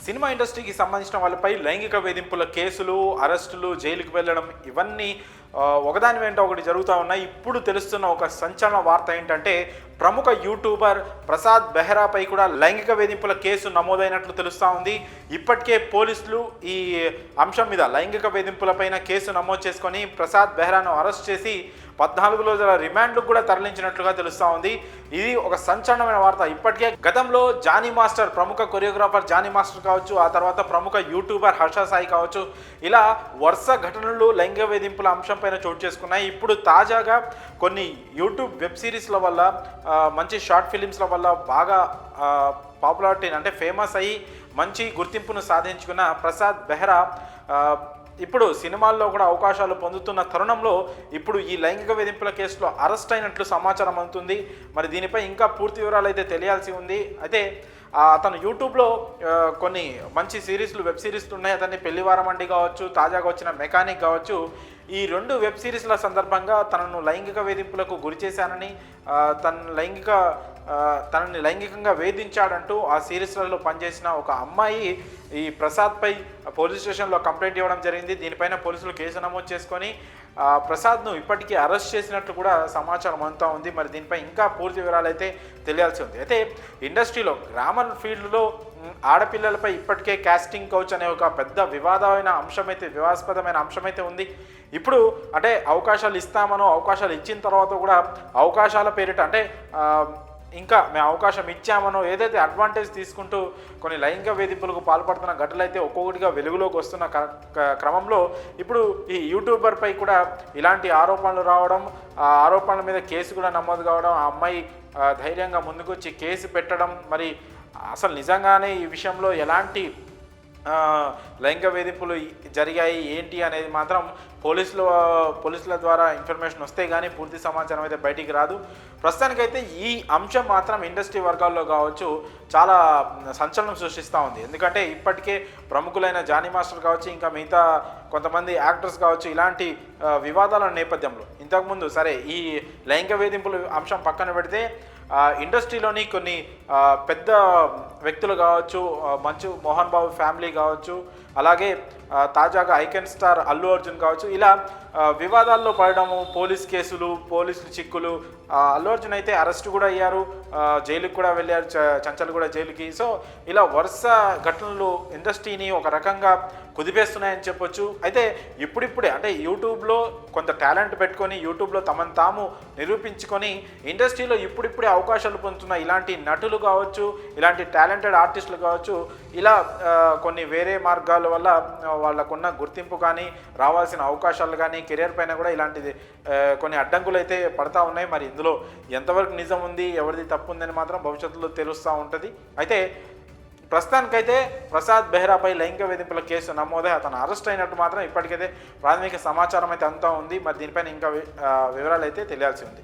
Cinema ఇండస్ట్రీకి సంబంధించిన వాళ్ళపై లైంగిక వేధింపుల కేసులు, అరెస్టులు, జైలుకి వెళ్ళడం ఇవన్నీ ఒకదాని వెంట ఒకటి జరుగుతూ ఉన్నాయి. ఇప్పుడు తెలుస్తున్న ఒక సంచలన వార్త ఏంటంటే ప్రముఖ యూట్యూబర్ ప్రసాద్ బెహ్రాపై కూడా లైంగిక వేధింపుల కేసు నమోదైనట్లు తెలుస్తూ ఉంది. ఇప్పటికే పోలీసులు ఈ అంశం మీద లైంగిక వేధింపులపైన కేసు నమోదు చేసుకొని ప్రసాద్ బెహ్రాను అరెస్ట్ చేసి 14 రోజుల రిమాండ్కు కూడా తరలించినట్లుగా తెలుస్తూ ఉంది. ఇది ఒక సంచలనమైన వార్త. ఇప్పటికే గతంలో జానీ మాస్టర్, ప్రముఖ కొరియోగ్రాఫర్ జానీ మాస్టర్ కావచ్చు, ఆ తర్వాత ప్రముఖ యూట్యూబర్ హర్ష సాయి కావచ్చు, ఇలా వరుస ఘటనలు లైంగిక వేధింపుల అంశంపైన చోటు చేసుకున్నాయి. ఇప్పుడు తాజాగా కొన్ని యూట్యూబ్ వెబ్ సిరీస్ల వల్ల, మంచి షార్ట్ ఫిలిమ్స్ల వల్ల బాగా పాపులారిటీ అంటే ఫేమస్ అయ్యి మంచి గుర్తింపును సాధించుకున్న ప్రసాద్ బెహ్రా ఇప్పుడు సినిమాల్లో కూడా అవకాశాలు పొందుతున్న తరుణంలో ఇప్పుడు ఈ లైంగిక వేధింపుల కేసులో అరెస్ట్ అయినట్లు సమాచారం అందుతుంది. మరి దీనిపై ఇంకా పూర్తి వివరాలు అయితే తెలియాల్సి ఉంది. అయితే అతను యూట్యూబ్లో కొన్ని మంచి సిరీస్లు, వెబ్ సిరీస్లు ఉన్నాయి. అతన్ని పెళ్లివారమండి కావచ్చు, తాజాగా వచ్చిన మెకానిక్ కావచ్చు, ఈ 2 వెబ్ సిరీస్ల సందర్భంగా తనను లైంగిక వేధింపులకు గురి చేశానని, తనని లైంగికంగా వేధించాడంటూ ఆ సిరీస్లలో పనిచేసిన ఒక అమ్మాయి ఈ ప్రసాద్పై పోలీస్ స్టేషన్లో కంప్లైంట్ ఇవ్వడం జరిగింది. దీనిపైన పోలీసులు కేసు నమోదు చేసుకొని ప్రసాద్ను ఇప్పటికీ అరెస్ట్ చేసినట్లు కూడా సమాచారం అంతా ఉంది. మరి దీనిపై ఇంకా పూర్తి వివరాలు అయితే తెలియాల్సి ఉంది. అయితే ఇండస్ట్రీలో గ్రామర్ ఫీల్డ్లో ఆడపిల్లలపై ఇప్పటికే కాస్టింగ్ కౌచ్ అనే ఒక పెద్ద వివాదాస్పదమైన అంశమైతే ఉంది. ఇప్పుడు అంటే అవకాశాలు ఇస్తామనో, అవకాశాలు ఇచ్చిన తర్వాత కూడా అవకాశాల పేరిట అంటే ఇంకా మేము అవకాశం ఇచ్చామనో ఏదైతే అడ్వాంటేజ్ తీసుకుంటూ కొన్ని లైంగిక వేధింపులకు పాల్పడుతున్న ఘటనలు అయితే ఒక్కొక్కటిగా వెలుగులోకి వస్తున్న క్రమంలో ఇప్పుడు ఈ యూట్యూబర్పై కూడా ఇలాంటి ఆరోపణలు రావడం, ఆ ఆరోపణల మీద కేసు కూడా నమోదు కావడం, ఆ అమ్మాయి ధైర్యంగా ముందుకొచ్చి కేసు పెట్టడం, మరి అసలు నిజంగానే ఈ విషయంలో ఎలాంటి లైంగిక వేధింపులు జరిగాయి ఏంటి అనేది మాత్రం పోలీసుల ద్వారా ఇన్ఫర్మేషన్ వస్తే కానీ పూర్తి సమాచారం అయితే బయటికి రాదు. ప్రస్తుతానికైతే ఈ అంశం మాత్రం ఇండస్ట్రీ వర్గాల్లో కావచ్చు చాలా సంచలనం సృష్టిస్తూ ఉంది. ఎందుకంటే ఇప్పటికే ప్రముఖులైన జానీ మాస్టర్ కావచ్చు, ఇంకా మిగతా కొంతమంది యాక్టర్స్ కావచ్చు, ఇలాంటి వివాదాల నేపథ్యంలో ఇంతకుముందు సరే ఈ లైంగిక వేధింపుల అంశం పక్కన పెడితే ఇండస్ట్రీలోని కొన్ని పెద్ద వ్యక్తులు కావచ్చు, మంచు మోహన్ బాబు ఫ్యామిలీ కావచ్చు, అలాగే తాజాగా ఐకాన్ స్టార్ అల్లు అర్జున్ కావచ్చు, ఇలా వివాదాల్లో పడడము, పోలీస్ కేసులు, పోలీసులు చిక్కులు, అల్లు అర్జున్ అయితే అరెస్ట్ కూడా అయ్యారు, జైలుకి కూడా వెళ్ళారు, చంచల్ కూడా జైలుకి. సో ఇలా వరుస ఘటనలు ఇండస్ట్రీని ఒక రకంగా కుదిపేస్తున్నాయని చెప్పొచ్చు. అయితే ఇప్పుడిప్పుడే అంటే యూట్యూబ్లో కొంత టాలెంట్ పెట్టుకొని యూట్యూబ్లో తమను తాము నిరూపించుకొని ఇండస్ట్రీలో ఇప్పుడిప్పుడే అవకాశాలు పొందుతున్న ఇలాంటి నటులు కావచ్చు, ఇలాంటి టాలెంటెడ్ ఆర్టిస్టులు కావచ్చు, ఇలా కొన్ని వేరే మార్గాల వల్ల వాళ్ళకున్న గుర్తింపు కానీ, రావాల్సిన అవకాశాలు కానీ, కెరీర్ పైన కూడా ఇలాంటిది కొన్ని అడ్డంకులు అయితే పడతా ఉన్నాయి. మరి ఇందులో ఎంతవరకు నిజం ఉంది, ఎవరిది తప్పు ఉందని మాత్రం భవిష్యత్తులో తెలుస్తూ ఉంటుంది. అయితే ప్రస్తుతానికైతే ప్రసాద్ బెహ్రాపై లైంగిక వేధింపుల కేసు నమోదై అతను అరెస్ట్ అయినట్టు మాత్రం ఇప్పటికైతే ప్రాథమిక సమాచారం అయితే అంతా ఉంది. మరి దీనిపైన ఇంకా వివరాలు అయితే తెలియాల్సి ఉంది.